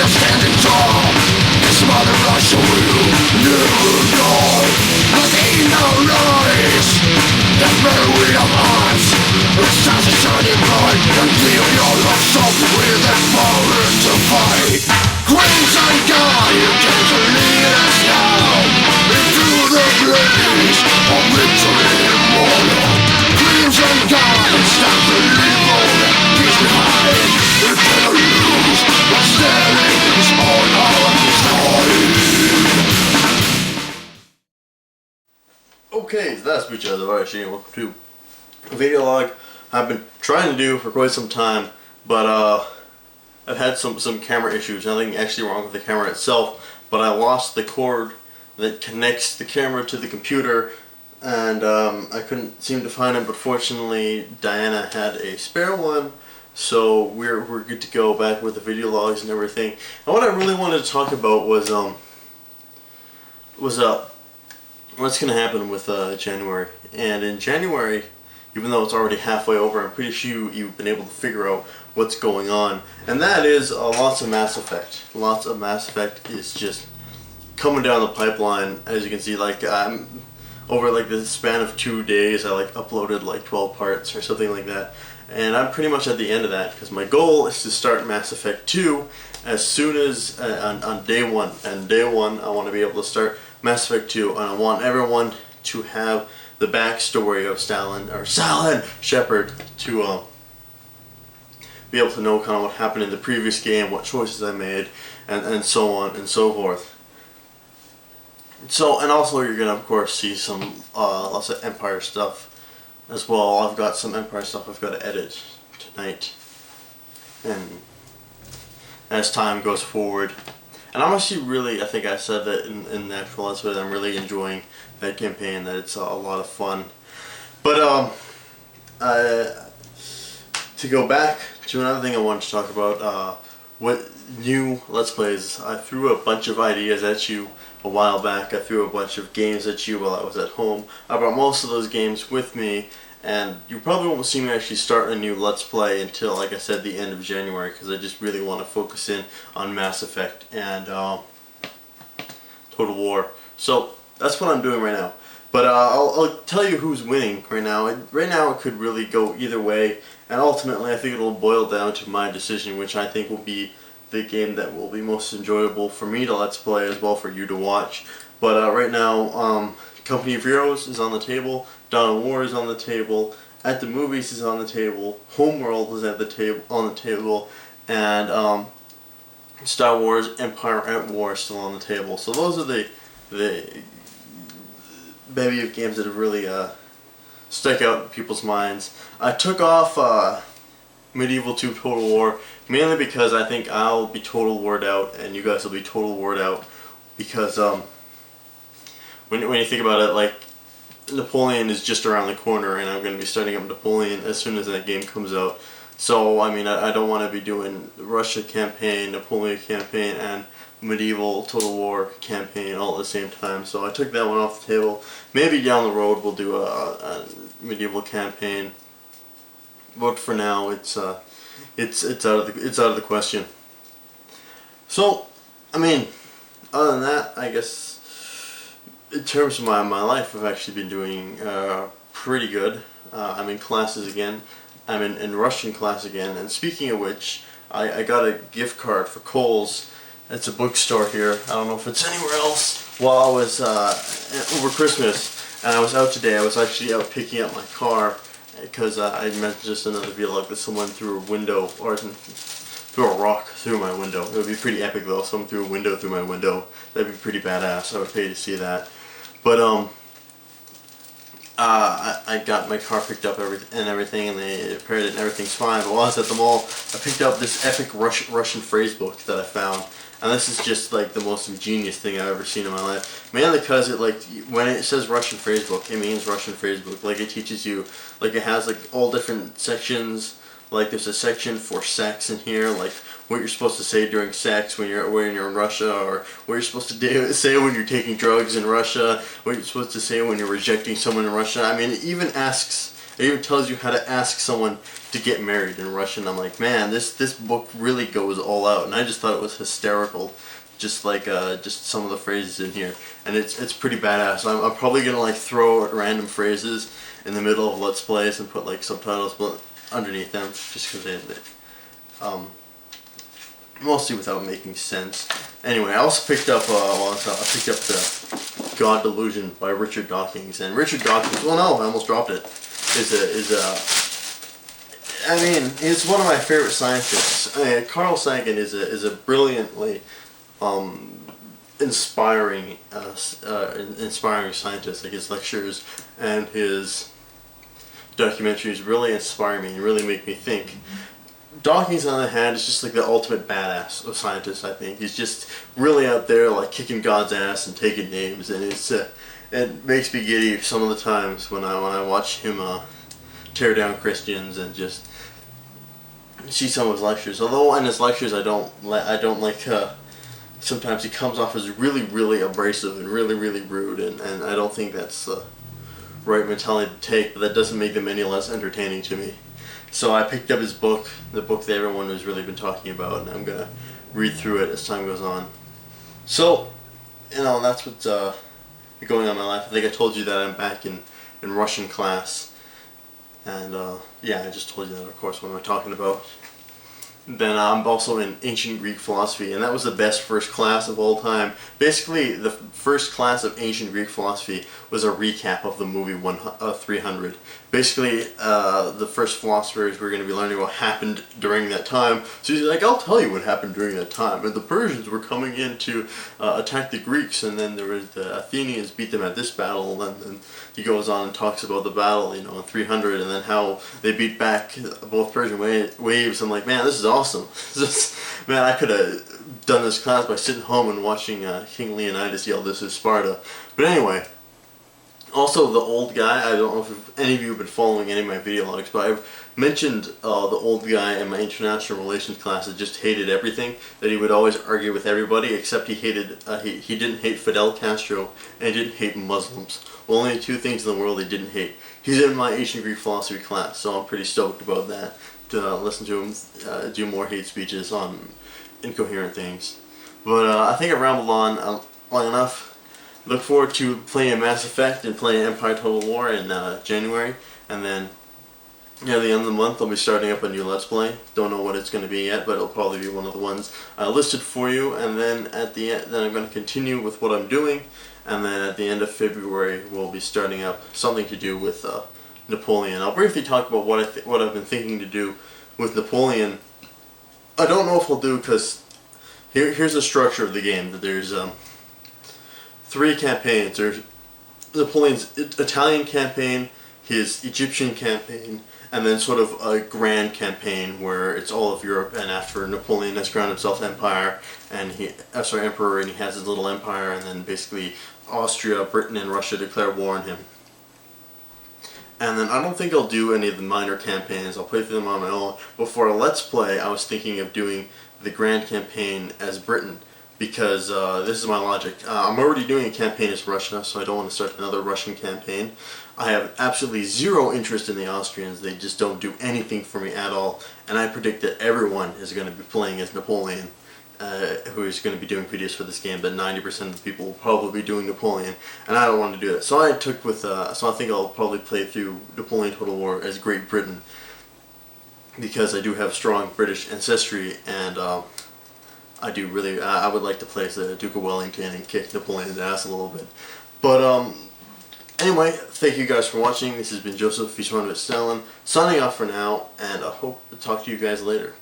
standing tall. This mother Russia will never die. Nothing, no noise. That memory of us. It's time to shine your bright and feel your love song with that power to fight. Crimson God, you came to lead us now into the blaze of victory immortal. Crimson God, it's time to leave all that peace behind. We're gonna lose, but standing is on our side. Okay, so that's Butch of the Irish, and welcome to a video log I've been trying to do for quite some time, but I've had some camera issues. Nothing actually wrong with the camera itself, but I lost the cord that connects the camera to the computer, and I couldn't seem to find it, but fortunately Diana had a spare one, so we're good to go back with the video logs and everything. And what I really wanted to talk about was what's going to happen with January. And in January, even though it's already halfway over, I'm pretty sure you've been able to figure out what's going on. And that is lots of Mass Effect. Lots of Mass Effect is just coming down the pipeline. As you can see, like over like the span of 2 days, I like uploaded like 12 parts or something like that. And I'm pretty much at the end of that, because my goal is to start Mass Effect 2 as soon as on day one. And day one, I want to be able to start Mass Effect 2, and I want everyone to have the backstory of Stalin Shepard to be able to know kind of what happened in the previous game, what choices I made, and so on and so forth. So, and also you're gonna of course see some lots of Empire stuff as well. I've got some Empire stuff I've got to edit tonight, and as time goes forward. And I'm actually really, I think I said that in the actual Let's Play, I'm really enjoying that campaign, that it's a lot of fun. But to go back to another thing I wanted to talk about, what new Let's Plays. I threw a bunch of ideas at you a while back. I threw a bunch of games at you while I was at home. I brought most of those games with me, and you probably won't see me actually start a new Let's Play until, like I said, the end of January, because I just really want to focus in on Mass Effect and Total War. So that's what I'm doing right now. But I'll tell you who's winning right now. Right now it could really go either way, and ultimately I think it'll boil down to my decision, which I think will be the game that will be most enjoyable for me to Let's Play, as well for you to watch. But right now, Company of Heroes is on the table, Dawn of War is on the table, At the Movies is on the table, Homeworld is at the table, and Star Wars Empire at War is still on the table. So those are the bevy of games that have really stuck out in people's minds. I took off Medieval 2 Total War mainly because I think I'll be Total Warred out and you guys will be Total Warred out, because when you think about it, like, Napoleon is just around the corner, and I'm going to be starting up Napoleon as soon as that game comes out. So, I mean, I don't want to be doing Russia campaign, Napoleon campaign, and Medieval Total War campaign all at the same time. So I took that one off the table. Maybe down the road we'll do a medieval campaign, but for now it's out of the question. So, I mean, other than that, I guess in terms of my life, I've actually been doing pretty good. I'm in classes again. I'm in Russian class again. And speaking of which, I got a gift card for Kohl's. It's a bookstore here. I don't know if it's anywhere else. While I was over Christmas, and I was out today, I was actually out picking up my car, because I meant just another vlog that someone threw a window, or threw a rock through my window. It would be pretty epic though. Someone threw a window through my window. That'd be pretty badass. I would pay to see that. But I got my car picked up and everything, and they repaired it and everything's fine. But while I was at the mall, I picked up this epic Russian phrase book that I found. And this is just like the most ingenious thing I've ever seen in my life. Mainly because it, like, when it says Russian phrase book, it means Russian phrase book. Like, it teaches you, like, it has like all different sections. Like, there's a section for sex in here, like what you're supposed to say during sex when you're in Russia, or what you're supposed to say when you're taking drugs in Russia, what you're supposed to say when you're rejecting someone in Russia. I mean, it even asks It even tells you how to ask someone to get married in Russian. I'm like, man, this book really goes all out, and I just thought it was hysterical. Just like just some of the phrases in here, and it's pretty badass. I'm probably gonna like throw random phrases in the middle of Let's Plays and put like subtitles underneath them, just because mostly without making sense. Anyway, I also picked up I picked up the God Delusion by Richard Dawkins, and Richard Dawkins. Well, no, I almost dropped it. I mean, he's one of my favorite scientists. Carl Sagan is a brilliantly inspiring scientist. Like his lectures and his documentaries really inspire me and really make me think. Dawkins, on the other hand, is just like the ultimate badass of scientists. I think he's just really out there, like kicking God's ass and taking names, and it makes me giddy some of the times when I watch him tear down Christians and just see some of his lectures. Although in his lectures I don't like. Sometimes he comes off as really abrasive and really rude, and I don't think that's the right mentality to take. But that doesn't make them any less entertaining to me. So I picked up his book, the book that everyone has really been talking about, and I'm going to read through it as time goes on. So, that's what's going on in my life. I think I told you that I'm back in Russian class. And, yeah, I just told you that, of course, what am I talking about. Then I'm also in ancient Greek philosophy, and that was the best first class of all time. Basically, the first class of ancient Greek philosophy was a recap of the movie 300. Basically, the first philosophers were going to be learning what happened during that time. So he's like, I'll tell you what happened during that time. And the Persians were coming in to attack the Greeks, and then there was the Athenians beat them at this battle, and then he goes on and talks about the battle, in 300, and then how they beat back both Persian waves. I'm like, man, this is awesome. Man, I could have done this class by sitting home and watching King Leonidas yell, "This is Sparta." But anyway, also the old guy, I don't know if any of you have been following any of my video logs, but I've mentioned the old guy in my international relations class that just hated everything, that he would always argue with everybody, except he didn't hate Fidel Castro, and he didn't hate Muslims. Well, only two things in the world he didn't hate. He's in my ancient Greek philosophy class, so I'm pretty stoked about that, to listen to him do more hate speeches on incoherent things. But I think I rambled on long enough. Look forward to playing Mass Effect and playing Empire Total War in January, and then at the end of the month I'll be starting up a new Let's Play. Don't know what it's going to be yet, but it'll probably be one of the ones listed for you. And then at the end, then I'm going to continue with what I'm doing, and then at the end of February we'll be starting up something to do with Napoleon. I'll briefly talk about what I've been thinking to do with Napoleon. I don't know if I'll do, because here's the structure of the game. That there's 3 campaigns. There's Napoleon's Italian campaign, his Egyptian campaign, and then sort of a grand campaign where it's all of Europe, and after Napoleon has crowned himself emperor, and emperor, and he has his little empire, and then basically Austria, Britain, and Russia declare war on him. And then I don't think I'll do any of the minor campaigns. I'll play through them on my own. But for a Let's Play, I was thinking of doing the grand campaign as Britain, because this is my logic. I'm already doing a campaign as Russia, so I don't want to start another Russian campaign. I have absolutely zero interest in the Austrians. They just don't do anything for me at all. And I predict that everyone is going to be playing as Napoleon, who is going to be doing videos for this game, but 90% of the people will probably be doing Napoleon, and I don't want to do that. So I think I'll probably play through Napoleon Total War as Great Britain, because I do have strong British ancestry, and I would like to play as the Duke of Wellington and kick Napoleon's ass a little bit. But anyway, thank you guys for watching. This has been Joseph, Stalin, signing off for now, and I hope to talk to you guys later.